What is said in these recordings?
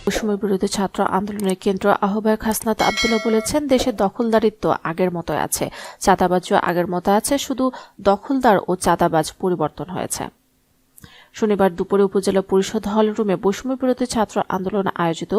বৈষম্য বিরোধী ছাত্র আন্দোলনের কেন্দ্র আহ্বায়ক হাসনাত আব্দুল্লাহ বলেছেন, দেশে দখলদারিত্ব আগের মতো আছে, চাঁদাবাজও আগের মতো আছে, শুধু দখলদার ও চাঁদাবাজ পরিবর্তন হয়েছে। শনিবার দুপুরে উপজেলা পরিষদ হল রুমে বৈষম্য বিরোধী ছাত্র আন্দোলন আয়োজিত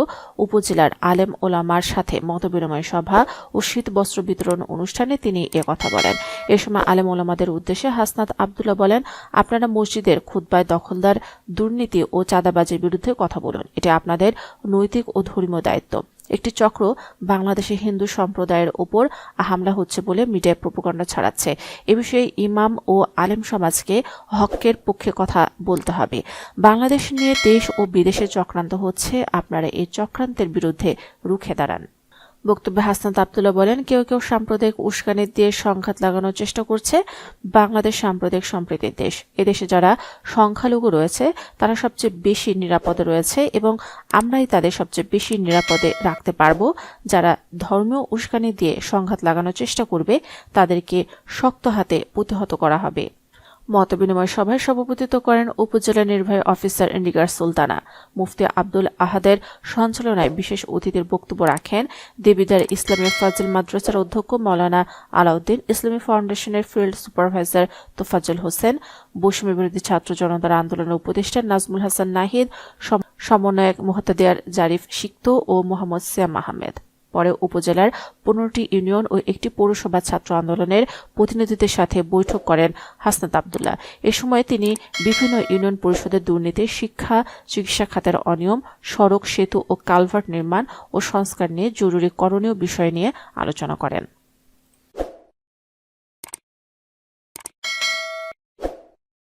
উপজেলার আলেম ওলামার সাথে মতবিনিময় সভা ও শীত বস্ত্র বিতরণ অনুষ্ঠানে তিনি কথা বলেন। এ সময় আলেম ওলামাদের উদ্দেশ্যে হাসনাত আব্দুল্লাহ বলেন, আপনারা মসজিদের খুতবায় দখলদার, দুর্নীতি ও চাঁদাবাজের বিরুদ্ধে কথা বলুন। এটি আপনাদের নৈতিক ও ধর্মীয় দায়িত্ব। একটি চক্র বাংলাদেশে হিন্দু সম্প্রদায়ের ওপর হামলা হচ্ছে বলে মিডিয়ায় প্রোপাগান্ডা ছড়াচ্ছে। এ বিষয়ে ইমাম ও আলেম সমাজকে হকের পক্ষে কথা বলতে হবে। বাংলাদেশ নিয়ে দেশ ও বিদেশে চক্রান্ত হচ্ছে, আপনারা এই চক্রান্তের বিরুদ্ধে রুখে দাঁড়ান। বক্তব্যে হাসনাত আব্দুল্লাহ বলেন, কেউ কেউ সাম্প্রদায়িক উস্কানি দিয়ে সংঘাত লাগানোর চেষ্টা করছে। বাংলাদেশ সাম্প্রদায়িক সম্প্রীতির দেশ। এদেশে যারা সংখ্যালঘু রয়েছে তারা সবচেয়ে বেশি নিরাপদে রয়েছে এবং আমরাই তাদের সবচেয়ে বেশি নিরাপদে রাখতে পারব। যারা ধর্মীয় উস্কানি দিয়ে সংঘাত লাগানোর চেষ্টা করবে তাদেরকে শক্ত হাতে প্রতিহত করা হবে। মতবিনিময় সভায় সভাপতিত্ব করেন উপজেলা নির্বাহী অফিসার নিগার সুলতানা। মুফতি আব্দুল আহাদের সঞ্চালনায় বিশেষ অতিথির বক্তব্য রাখেন দেবিদ্বার ইসলামী ফাজিল মাদ্রাসার অধ্যক্ষ মাওলানা আলাউদ্দিন, ইসলামী ফাউন্ডেশনের ফিল্ড সুপারভাইজার তোফাজ্জল হোসেন, বৈষম্য বিরোধী ছাত্র জনতার আন্দোলনের উপদেষ্টা নাজমুল হাসান নাহিদ, সমন্বয়ক মুহতাদিয়ার জারিফ সিক্ত ও মোহাম্মদ সিয়াম আহমেদ। পরে উপজেলার 15টি ইউনিয়ন ও একটি পৌরসভা ছাত্র আন্দোলনের প্রতিনিধিদের সাথে বৈঠক করেন হাসনাত আব্দুল্লাহ। এ সময় তিনি বিভিন্ন ইউনিয়ন পরিষদের দুর্নীতি, শিক্ষা, চিকিৎসা খাতের অনিয়ম, সড়ক, সেতু ও কালভার্ট নির্মাণ ও সংস্কার নিয়ে জরুরি করণীয় বিষয় নিয়ে আলোচনা করেন।